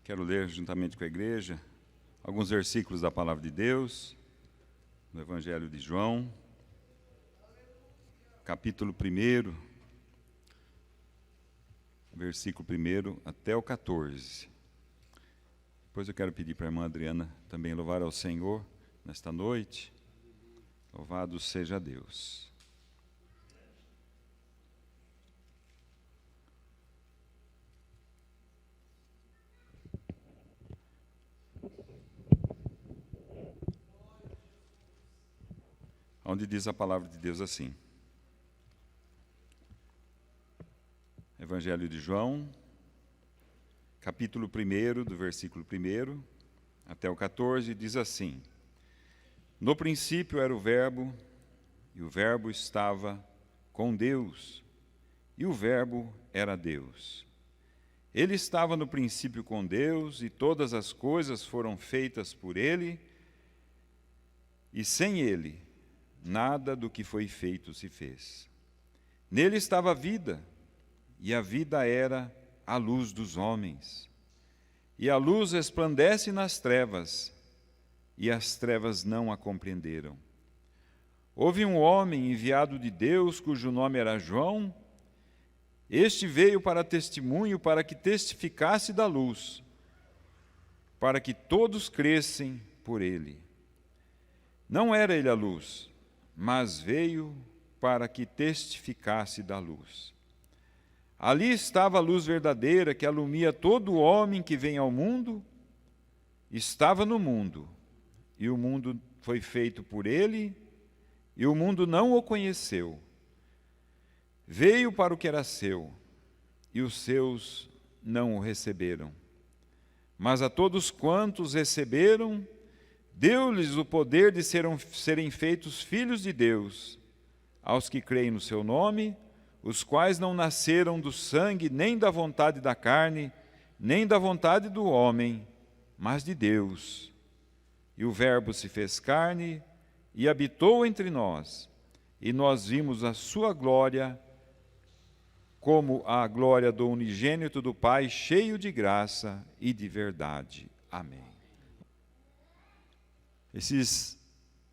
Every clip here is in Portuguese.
Quero ler juntamente com a igreja alguns versículos da Palavra de Deus, no Evangelho de João, capítulo 1, versículo 1 até o 14. Depois eu quero pedir para a irmã Adriana também louvar ao Senhor nesta noite. Louvado seja Deus. Onde diz a palavra de Deus assim. Evangelho de João, capítulo 1, do versículo 1 até o 14, diz assim: No princípio era o Verbo, e o Verbo estava com Deus, e o Verbo era Deus. Ele estava no princípio com Deus, e todas as coisas foram feitas por Ele, e sem Ele, nada do que foi feito se fez. Nele estava a vida, e a vida era a luz dos homens. E a luz resplandece nas trevas, e as trevas não a compreenderam. Houve um homem enviado de Deus, cujo nome era João. Este veio para testemunho, para que testificasse da luz, para que todos crescem por ele. Não era ele a luz, mas veio para que testificasse da luz. Ali estava a luz verdadeira, que alumia todo homem que vem ao mundo. Estava no mundo, e o mundo foi feito por ele, e o mundo não o conheceu. Veio para o que era seu, e os seus não o receberam. Mas a todos quantos receberam, deu-lhes o poder de serem feitos filhos de Deus, aos que creem no seu nome, os quais não nasceram do sangue, nem da vontade da carne, nem da vontade do homem, mas de Deus. E o Verbo se fez carne e habitou entre nós, e nós vimos a sua glória, como a glória do unigênito do Pai, cheio de graça e de verdade. Amém. Esses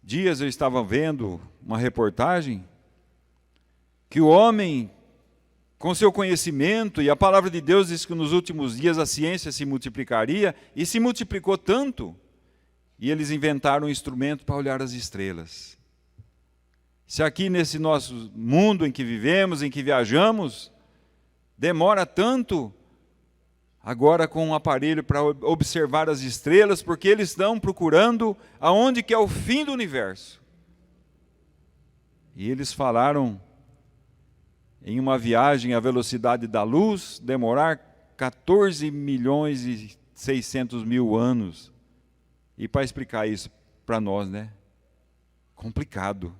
dias eu estava vendo uma reportagem que o homem, com seu conhecimento, e a palavra de Deus diz que nos últimos dias a ciência se multiplicaria, e se multiplicou tanto, e eles inventaram um instrumento para olhar as estrelas. Se aqui nesse nosso mundo em que vivemos, em que viajamos, demora tanto, agora com um aparelho para observar as estrelas, porque eles estão procurando aonde que é o fim do universo. E eles falaram em uma viagem à velocidade da luz, demorar 14.600.000 anos. E para explicar isso para nós, né? Complicado.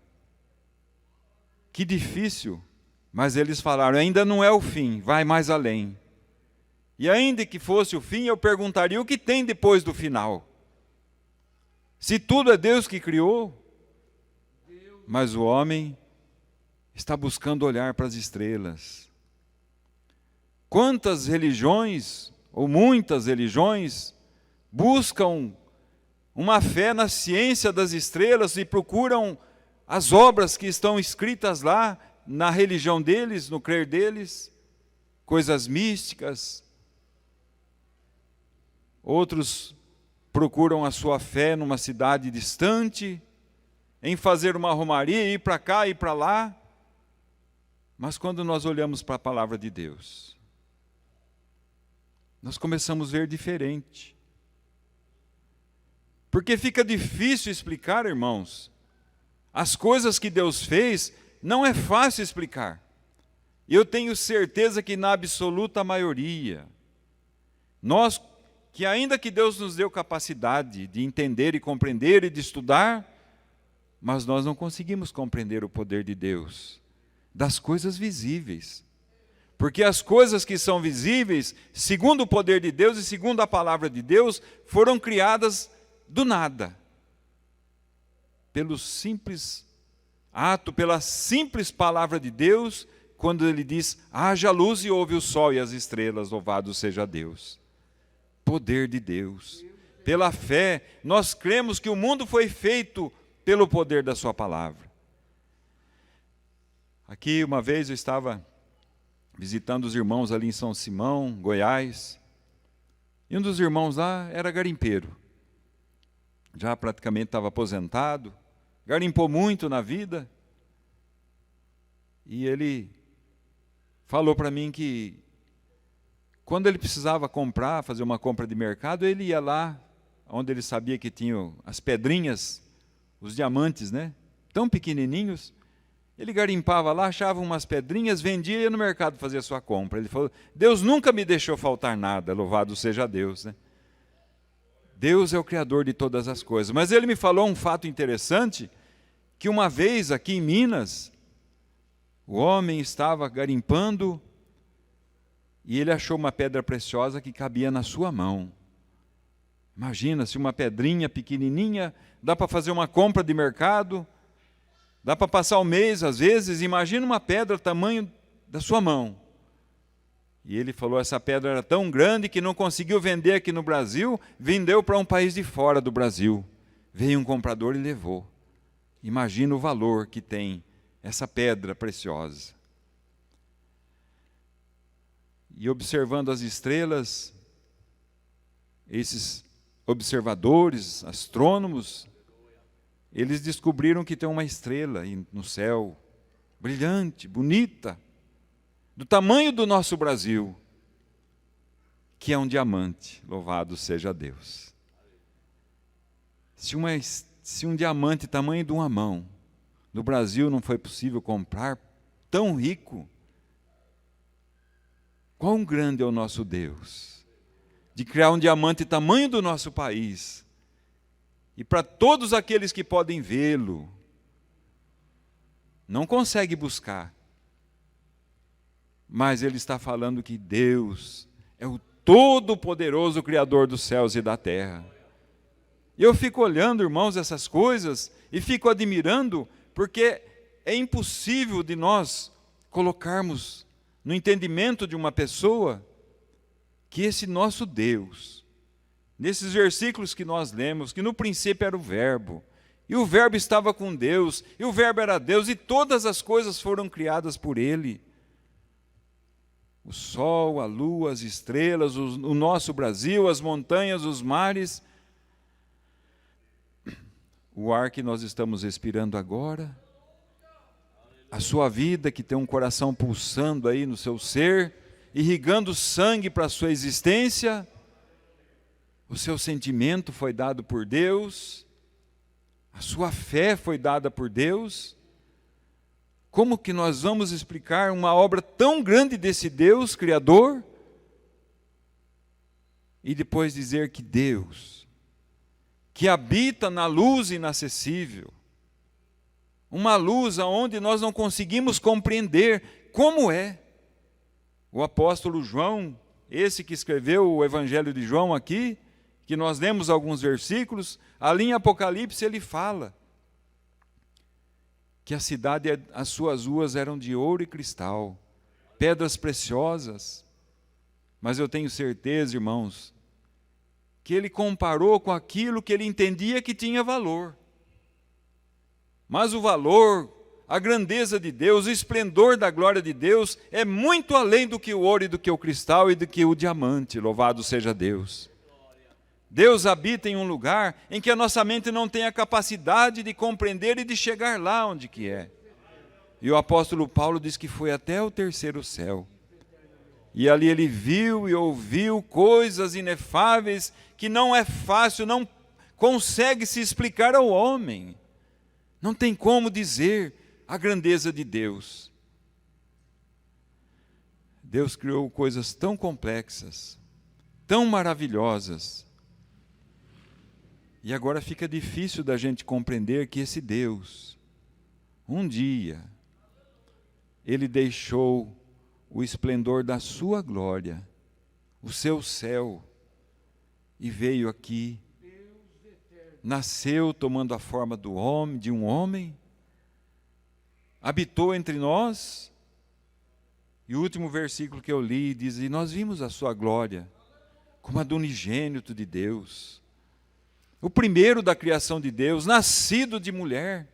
Que difícil. Mas eles falaram, ainda não é o fim, vai mais além. E ainda que fosse o fim, eu perguntaria o que tem depois do final. Se tudo é Deus que criou, mas o homem está buscando olhar para as estrelas. Quantas religiões, ou muitas religiões, buscam uma fé na ciência das estrelas e procuram as obras que estão escritas lá na religião deles, no crer deles, coisas místicas. Outros procuram a sua fé numa cidade distante, em fazer uma romaria, ir para cá, ir para lá. Mas quando nós olhamos para a palavra de Deus, nós começamos a ver diferente. Porque fica difícil explicar, irmãos. As coisas que Deus fez, não é fácil explicar. E eu tenho certeza que na absoluta maioria, nós, que ainda que Deus nos deu capacidade de entender e compreender e de estudar, mas nós não conseguimos compreender o poder de Deus das coisas visíveis. Porque as coisas que são visíveis, segundo o poder de Deus e segundo a palavra de Deus, foram criadas do nada. Pelo simples ato, pela simples palavra de Deus, quando ele diz, haja luz e houve o sol e as estrelas, louvado seja Deus. Poder de Deus. Pela fé, nós cremos que o mundo foi feito pelo poder da sua palavra. Aqui, uma vez, eu estava visitando os irmãos ali em São Simão, Goiás, e um dos irmãos lá era garimpeiro. Já praticamente estava aposentado, garimpou muito na vida, e ele falou para mim que quando ele precisava comprar, fazer uma compra de mercado, ele ia lá, onde ele sabia que tinham as pedrinhas, os diamantes, né? Tão pequenininhos. Ele garimpava lá, achava umas pedrinhas, vendia e ia no mercado fazer a sua compra. Ele falou, Deus nunca me deixou faltar nada, louvado seja Deus, né? Deus é o Criador de todas as coisas. Mas ele me falou um fato interessante, que uma vez aqui em Minas, o homem estava garimpando e ele achou uma pedra preciosa que cabia na sua mão. Imagina, se uma pedrinha pequenininha, dá para fazer uma compra de mercado, dá para passar o mês, às vezes. Imagina uma pedra tamanho da sua mão. E ele falou, essa pedra era tão grande que não conseguiu vender aqui no Brasil, vendeu para um país de fora do Brasil. Veio um comprador e levou. Imagina o valor que tem essa pedra preciosa. E observando as estrelas, esses observadores, astrônomos, eles descobriram que tem uma estrela no céu, brilhante, bonita, do tamanho do nosso Brasil, que é um diamante, louvado seja Deus. Se um diamante tamanho de uma mão, no Brasil não foi possível comprar, tão rico, quão grande é o nosso Deus, de criar um diamante tamanho do nosso país, e para todos aqueles que podem vê-lo, não consegue buscar, mas ele está falando que Deus é o Todo-Poderoso Criador dos céus e da terra. E eu fico olhando, irmãos, essas coisas, e fico admirando, porque é impossível de nós colocarmos no entendimento de uma pessoa que esse nosso Deus, nesses versículos que nós lemos, que no princípio era o Verbo, e o Verbo estava com Deus, e o Verbo era Deus, e todas as coisas foram criadas por Ele. O sol, a lua, as estrelas, o nosso Brasil, as montanhas, os mares, o ar que nós estamos respirando agora, a sua vida que tem um coração pulsando aí no seu ser, irrigando sangue para a sua existência, o seu sentimento foi dado por Deus, a sua fé foi dada por Deus. Como que nós vamos explicar uma obra tão grande desse Deus Criador e depois dizer que Deus, que habita na luz inacessível, uma luz aonde nós não conseguimos compreender como é? O apóstolo João, esse que escreveu o Evangelho de João aqui, que nós lemos alguns versículos, ali em Apocalipse ele fala que a cidade, as suas ruas eram de ouro e cristal, pedras preciosas. Mas eu tenho certeza, irmãos, que ele comparou com aquilo que ele entendia que tinha valor. Mas o valor, a grandeza de Deus, o esplendor da glória de Deus é muito além do que o ouro e do que o cristal e do que o diamante, louvado seja Deus. Deus habita em um lugar em que a nossa mente não tem a capacidade de compreender e de chegar lá onde que é. E o apóstolo Paulo diz que foi até o terceiro céu. E ali ele viu e ouviu coisas inefáveis que não é fácil, não consegue se explicar ao homem. Não tem como dizer a grandeza de Deus. Deus criou coisas tão complexas, tão maravilhosas. E agora fica difícil da gente compreender que esse Deus, um dia, Ele deixou o esplendor da sua glória, o seu céu, e veio aqui, nasceu tomando a forma do homem, de um homem, habitou entre nós, e o último versículo que eu li diz, e nós vimos a sua glória, como a do unigênito de Deus, o primeiro da criação de Deus, nascido de mulher,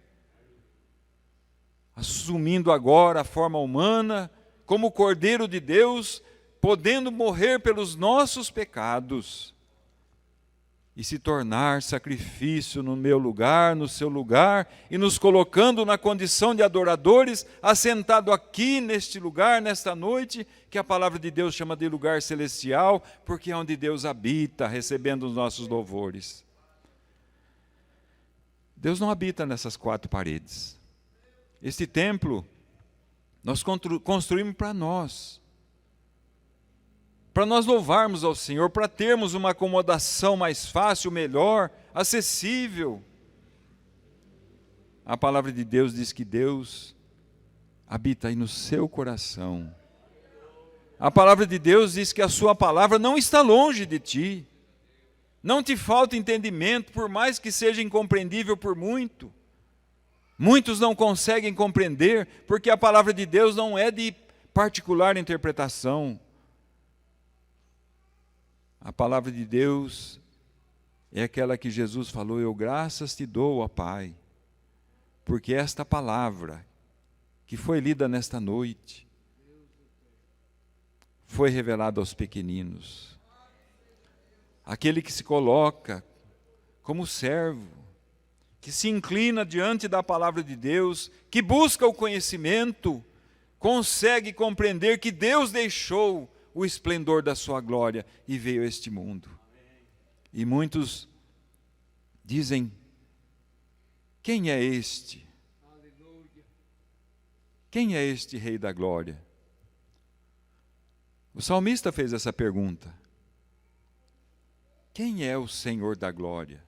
assumindo agora a forma humana, como o Cordeiro de Deus, podendo morrer pelos nossos pecados e se tornar sacrifício no meu lugar, no seu lugar, e nos colocando na condição de adoradores, assentado aqui neste lugar, nesta noite, que a palavra de Deus chama de lugar celestial, porque é onde Deus habita, recebendo os nossos louvores. Deus não habita nessas quatro paredes. Este templo nós construímos para nós louvarmos ao Senhor, para termos uma acomodação mais fácil, melhor, acessível. A palavra de Deus diz que Deus habita aí no seu coração. A palavra de Deus diz que a sua palavra não está longe de ti. Não te falta entendimento, por mais que seja incompreendível por muito. Muitos não conseguem compreender, porque a palavra de Deus não é de particular interpretação. A palavra de Deus é aquela que Jesus falou: eu graças te dou, ó Pai, porque esta palavra que foi lida nesta noite foi revelada aos pequeninos. Aquele que se coloca como servo, que se inclina diante da palavra de Deus, que busca o conhecimento, consegue compreender que Deus deixou o esplendor da sua glória e veio a este mundo. E muitos dizem: quem é este? Quem é este Rei da Glória? O salmista fez essa pergunta: quem é o Senhor da Glória?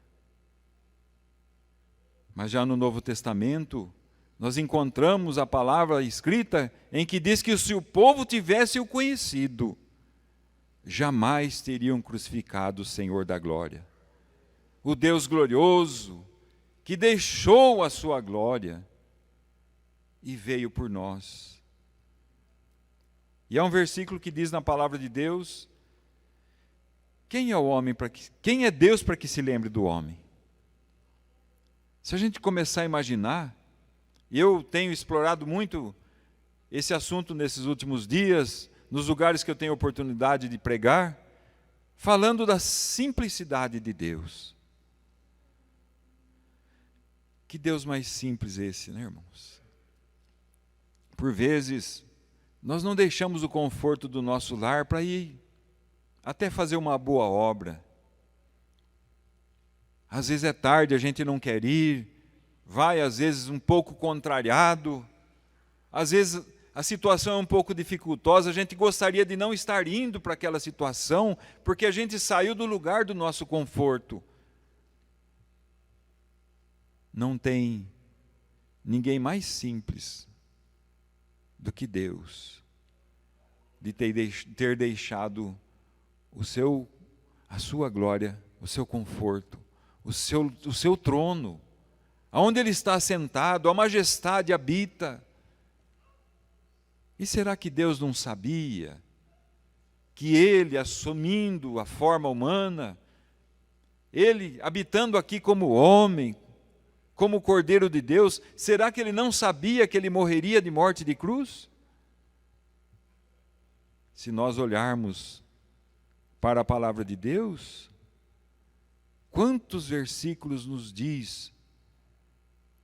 Mas já no Novo Testamento, nós encontramos a palavra escrita em que diz que se o povo tivesse o conhecido, jamais teriam crucificado o Senhor da Glória. O Deus glorioso, que deixou a sua glória e veio por nós. E há um versículo que diz na palavra de Deus: quem é Deus para que se lembre do homem? Se a gente começar a imaginar, e eu tenho explorado muito esse assunto nesses últimos dias, nos lugares que eu tenho oportunidade de pregar, falando da simplicidade de Deus. Que Deus mais simples esse, né, irmãos? Por vezes, nós não deixamos o conforto do nosso lar para ir até fazer uma boa obra. Às vezes é tarde, a gente não quer ir, vai às vezes um pouco contrariado, às vezes a situação é um pouco dificultosa, a gente gostaria de não estar indo para aquela situação, porque a gente saiu do lugar do nosso conforto. Não tem ninguém mais simples do que Deus, de ter deixado a sua glória, o seu conforto, o seu trono, aonde Ele está sentado, a majestade habita. E será que Deus não sabia que Ele, assumindo a forma humana, Ele habitando aqui como homem, como Cordeiro de Deus, será que Ele não sabia que Ele morreria de morte de cruz? Se nós olharmos para a palavra de Deus, quantos versículos nos diz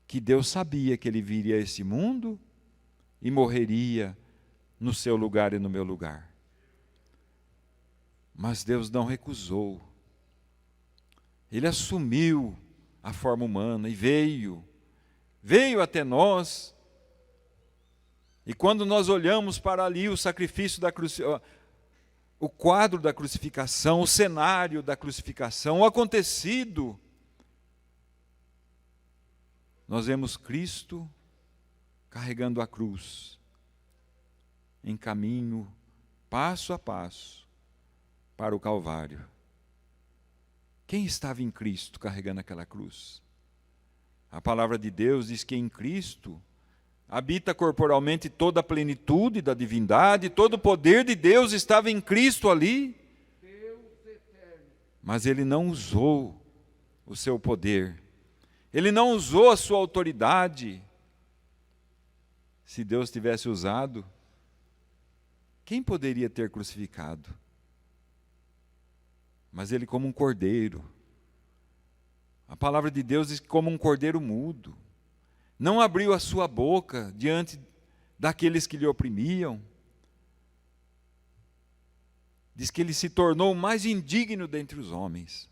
que Deus sabia que Ele viria a esse mundo e morreria no seu lugar e no meu lugar. Mas Deus não recusou. Ele assumiu a forma humana e veio até nós. E quando nós olhamos para ali o sacrifício o quadro da crucificação, o cenário da crucificação, o acontecido, nós vemos Cristo carregando a cruz, em caminho, passo a passo, para o Calvário. Quem estava em Cristo carregando aquela cruz? A palavra de Deus diz que em Cristo habita corporalmente toda a plenitude da divindade, todo o poder de Deus estava em Cristo ali. mas ele não usou o seu poder, ele não usou a sua autoridade. Se Deus tivesse usado, quem poderia ter crucificado? Mas ele, como um cordeiro, a palavra de Deus diz que como um cordeiro mudo, não abriu a sua boca diante daqueles que lhe oprimiam. Diz que ele se tornou o mais indigno dentre os homens.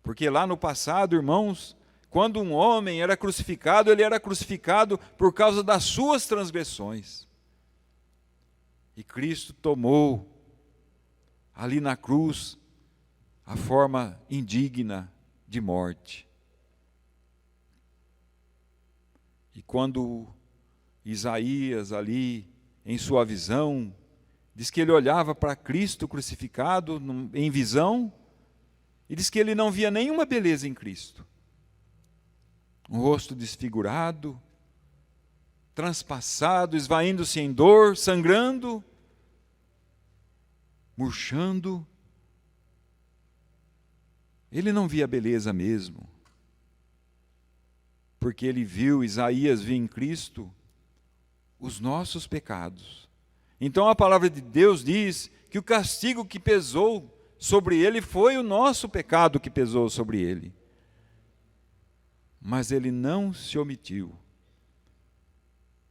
Porque lá no passado, irmãos, quando um homem era crucificado, ele era crucificado por causa das suas transgressões. E Cristo tomou ali na cruz a forma indigna de morte. E quando Isaías ali, em sua visão, diz que ele olhava para Cristo crucificado em visão, e diz que ele não via nenhuma beleza em Cristo. Um rosto desfigurado, transpassado, esvaindo-se em dor, sangrando, murchando. Ele não via beleza mesmo, porque ele viu, Isaías viu em Cristo os nossos pecados. Então a palavra de Deus diz que o castigo que pesou sobre ele foi o nosso pecado que pesou sobre ele. Mas ele não se omitiu.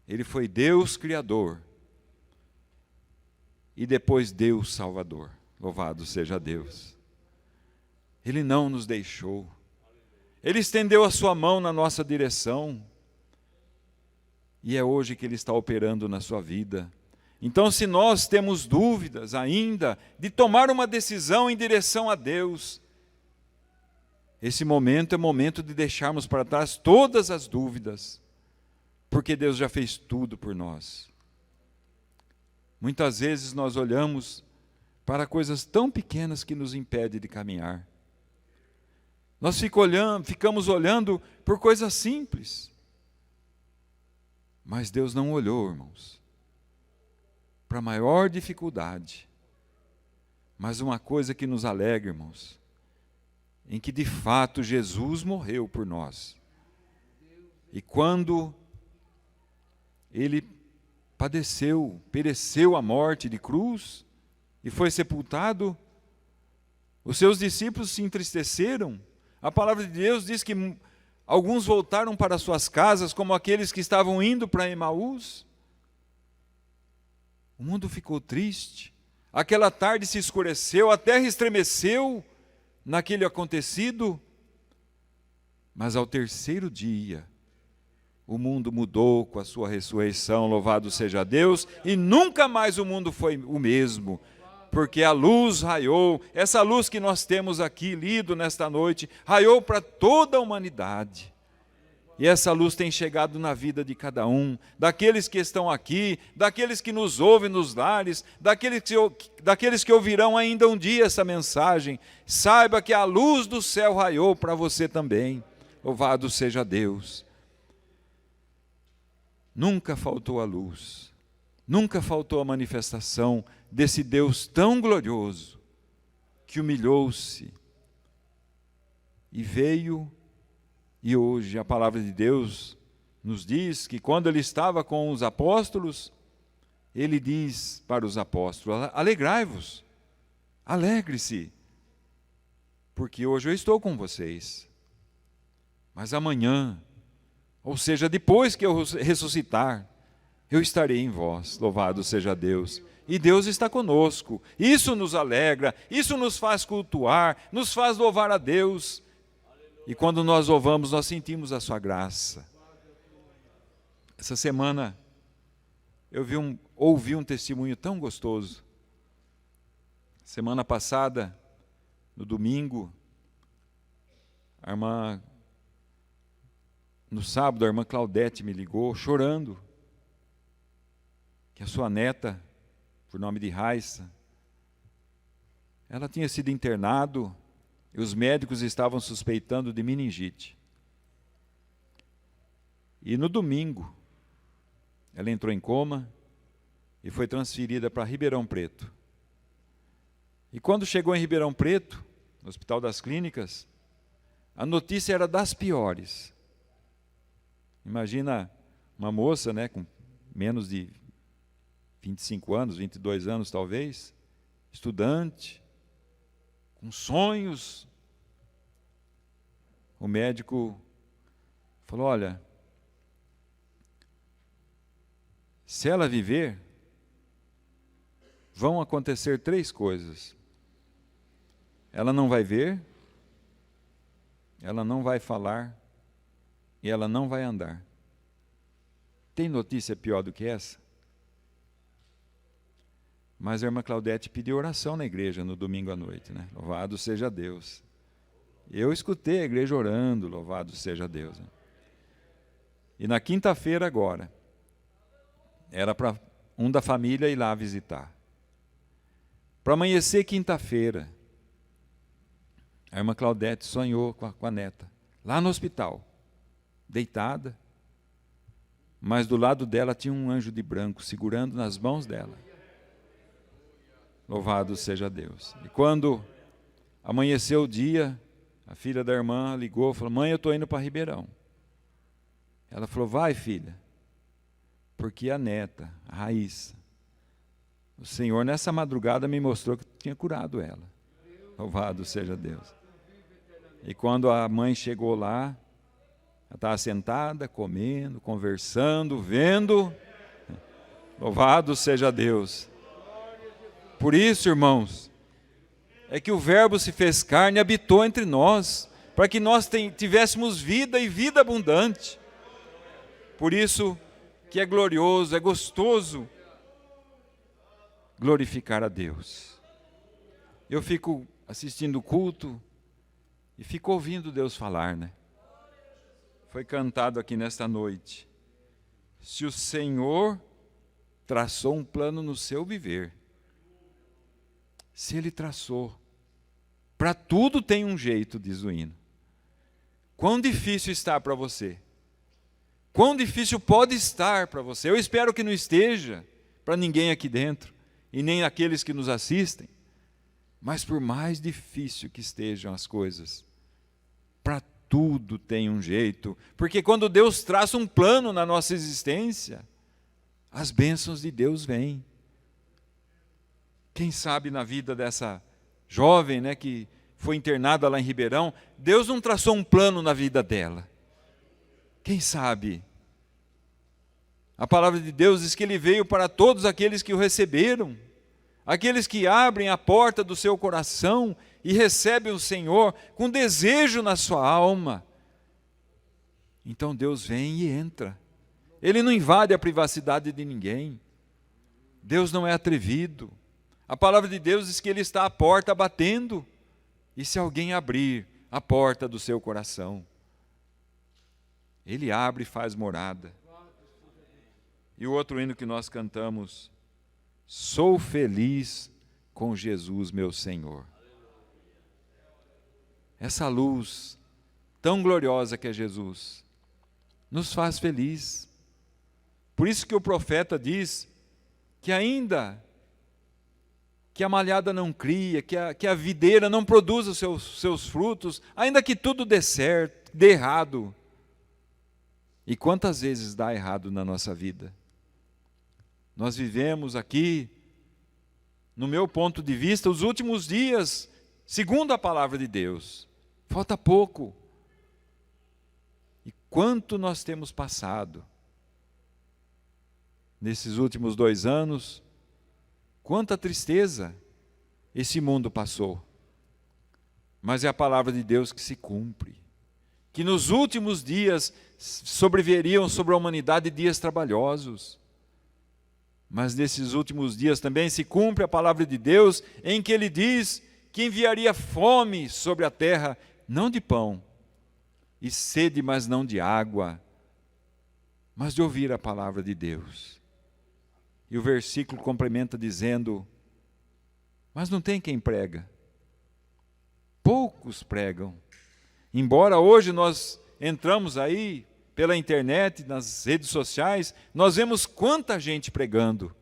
Ele foi Deus Criador e depois Deus Salvador. Louvado seja Deus. Ele não nos deixou. Ele estendeu a sua mão na nossa direção. E é hoje que Ele está operando na sua vida. Então, se nós temos dúvidas ainda de tomar uma decisão em direção a Deus, esse momento é momento de deixarmos para trás todas as dúvidas, porque Deus já fez tudo por nós. Muitas vezes nós olhamos para coisas tão pequenas que nos impedem de caminhar. Nós ficamos olhando por coisas simples. Mas Deus não olhou, irmãos, para a maior dificuldade. Mas uma coisa que nos alegra, irmãos, em que de fato Jesus morreu por nós. E quando Ele padeceu, pereceu a morte de cruz e foi sepultado, os seus discípulos se entristeceram. A palavra de Deus diz que alguns voltaram para suas casas, como aqueles que estavam indo para Emaús. O mundo ficou triste. Aquela tarde se escureceu, a terra estremeceu naquele acontecido. Mas ao terceiro dia, o mundo mudou com a sua ressurreição, louvado seja Deus, e nunca mais o mundo foi o mesmo. Porque a luz raiou, essa luz que nós temos aqui lido nesta noite, raiou para toda a humanidade. E essa luz tem chegado na vida de cada um, daqueles que estão aqui, daqueles que nos ouvem nos lares, daqueles que ouvirão ainda um dia essa mensagem. Saiba que a luz do céu raiou para você também. Louvado seja Deus. Nunca faltou a luz, nunca faltou a manifestação desse Deus tão glorioso, que humilhou-se e veio, e hoje a palavra de Deus nos diz que quando Ele estava com os apóstolos, Ele diz para os apóstolos: alegrai-vos, alegre-se, porque hoje eu estou com vocês, mas amanhã, ou seja, depois que eu ressuscitar, eu estarei em vós, louvado seja Deus. E Deus está conosco, isso nos alegra, isso nos faz cultuar, nos faz louvar a Deus. E quando nós louvamos, nós sentimos a sua graça. Essa semana, eu ouvi um testemunho tão gostoso. Semana passada, no domingo, no sábado, a irmã Claudete me ligou, chorando, que a sua neta, por nome de Raissa, ela tinha sido internado e os médicos estavam suspeitando de meningite. E no domingo, ela entrou em coma e foi transferida para Ribeirão Preto. E quando chegou em Ribeirão Preto, no Hospital das Clínicas, a notícia era das piores. Imagina uma moça, né, com menos de 25 anos, 22 anos talvez, estudante, com sonhos. O médico falou: olha, se ela viver, vão acontecer 3 coisas. Ela não vai ver, ela não vai falar e ela não vai andar. Tem notícia pior do que essa? Mas a irmã Claudete pediu oração na igreja no domingo à noite, né? Louvado seja Deus. Eu escutei a igreja orando, louvado seja Deus. Né? E na quinta-feira agora, era para um da família ir lá visitar. Para amanhecer quinta-feira, a irmã Claudete sonhou com a neta, lá no hospital, deitada, mas do lado dela tinha um anjo de branco segurando nas mãos dela. Louvado seja Deus. E quando amanheceu o dia, a filha da irmã ligou e falou: mãe, eu estou indo para Ribeirão. Ela falou: vai, filha, porque a neta, a Raíssa, o Senhor nessa madrugada me mostrou que tinha curado ela. Louvado seja Deus. E quando a mãe chegou lá, ela estava sentada, comendo, conversando, vendo. Louvado seja Deus. Por isso, irmãos, é que o Verbo se fez carne e habitou entre nós, para que nós tivéssemos vida e vida abundante. Por isso que é glorioso, é gostoso glorificar a Deus. Eu fico assistindo o culto e fico ouvindo Deus falar, né? Foi cantado aqui nesta noite: se o Senhor traçou um plano no seu viver, se Ele traçou, para tudo tem um jeito, diz o hino. Quão difícil está para você? Quão difícil pode estar para você? Eu espero que não esteja para ninguém aqui dentro, e nem aqueles que nos assistem. Mas por mais difícil que estejam as coisas, para tudo tem um jeito. Porque quando Deus traça um plano na nossa existência, as bênçãos de Deus vêm. Quem sabe na vida dessa jovem, né, que foi internada lá em Ribeirão, Deus não traçou um plano na vida dela. Quem sabe? A palavra de Deus diz que Ele veio para todos aqueles que o receberam, aqueles que abrem a porta do seu coração e recebem o Senhor com desejo na sua alma. Então Deus vem e entra. Ele não invade a privacidade de ninguém. Deus não é atrevido. A palavra de Deus diz que Ele está à porta batendo. E se alguém abrir a porta do seu coração, Ele abre e faz morada. E o outro hino que nós cantamos: sou feliz com Jesus meu Senhor. Essa luz tão gloriosa que é Jesus nos faz feliz. Por isso que o profeta diz que ainda que a malhada não cria, que a videira não produz os seus frutos, ainda que tudo dê certo, dê errado. E quantas vezes dá errado na nossa vida? Nós vivemos aqui, no meu ponto de vista, os últimos dias, segundo a palavra de Deus. Falta pouco. E quanto nós temos passado nesses últimos 2 anos, quanta tristeza esse mundo passou. Mas é a palavra de Deus que se cumpre. Que nos últimos dias sobreviriam sobre a humanidade dias trabalhosos. Mas nesses últimos dias também se cumpre a palavra de Deus, em que Ele diz que enviaria fome sobre a terra, não de pão, e sede, mas não de água, mas de ouvir a palavra de Deus. E o versículo complementa dizendo: mas não tem quem prega. Poucos pregam. Embora hoje nós entramos aí pela internet, nas redes sociais, nós vemos quanta gente pregando.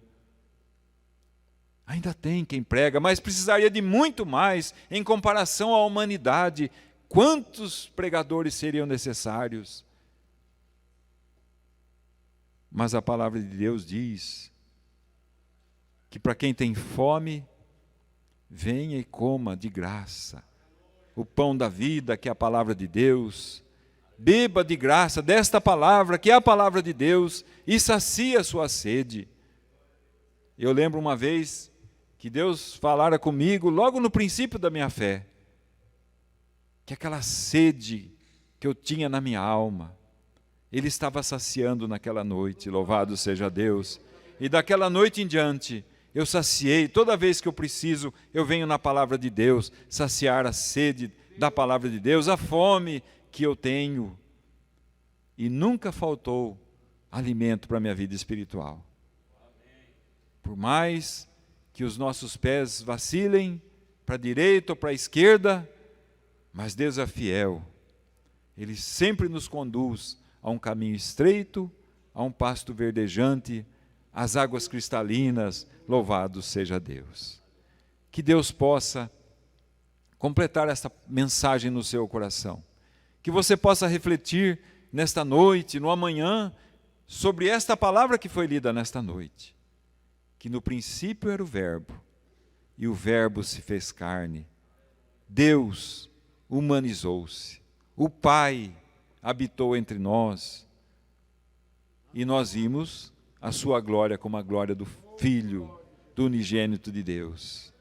Ainda tem quem prega, mas precisaria de muito mais em comparação à humanidade. Quantos pregadores seriam necessários? Mas a palavra de Deus diz que para quem tem fome, venha e coma de graça o pão da vida, que é a palavra de Deus. Beba de graça desta palavra, que é a palavra de Deus, e sacia a sua sede. Eu lembro uma vez que Deus falara comigo, logo no princípio da minha fé, que aquela sede que eu tinha na minha alma, Ele estava saciando naquela noite, louvado seja Deus. E daquela noite em diante, eu saciei, toda vez que eu preciso, eu venho na palavra de Deus, saciar a sede da palavra de Deus, a fome que eu tenho. E nunca faltou alimento para a minha vida espiritual. Por mais que os nossos pés vacilem para a direita ou para a esquerda, mas Deus é fiel. Ele sempre nos conduz a um caminho estreito, a um pasto verdejante, às águas cristalinas, louvado seja Deus. Que Deus possa completar essa mensagem no seu coração. Que você possa refletir nesta noite, no amanhã, sobre esta palavra que foi lida nesta noite. Que no princípio era o Verbo, e o Verbo se fez carne. Deus humanizou-se. O Pai habitou entre nós. E nós vimos a sua glória como a glória do Filho, do unigênito de Deus.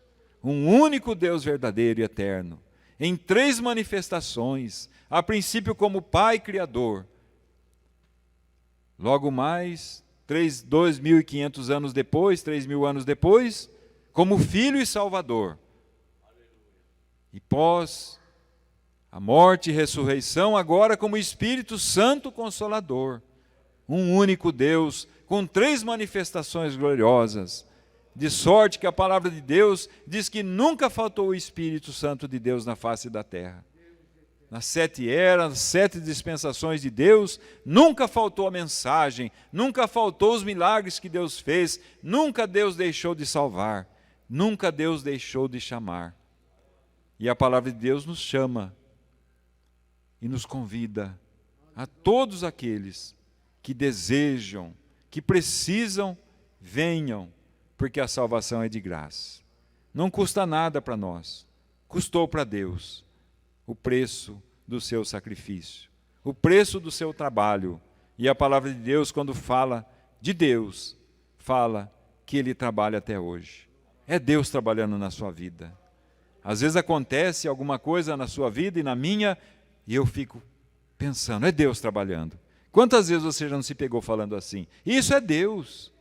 Um único Deus verdadeiro e eterno, em 3 manifestações, a princípio como Pai Criador. Logo mais, 2.500 anos depois, 3.000 anos depois, como Filho e Salvador. E pós a morte e ressurreição, agora como Espírito Santo Consolador. Um único Deus, com 3 manifestações gloriosas, de sorte que a palavra de Deus diz que nunca faltou o Espírito Santo de Deus na face da terra. Nas 7 eras, nas 7 dispensações de Deus, nunca faltou a mensagem, nunca faltou os milagres que Deus fez, nunca Deus deixou de salvar, nunca Deus deixou de chamar. E a palavra de Deus nos chama e nos convida a todos aqueles que desejam, que precisam, venham, porque a salvação é de graça. Não custa nada para nós, custou para Deus o preço do seu sacrifício, o preço do seu trabalho. E a palavra de Deus, quando fala de Deus, fala que Ele trabalha até hoje. É Deus trabalhando na sua vida. Às vezes acontece alguma coisa na sua vida e na minha, e eu fico pensando, é Deus trabalhando. Quantas vezes você já não se pegou falando assim? Isso é Deus,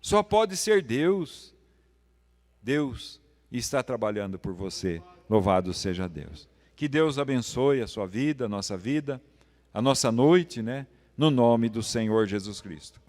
só pode ser Deus. Deus está trabalhando por você, louvado seja Deus. Que Deus abençoe a sua vida, a nossa noite, né? No nome do Senhor Jesus Cristo.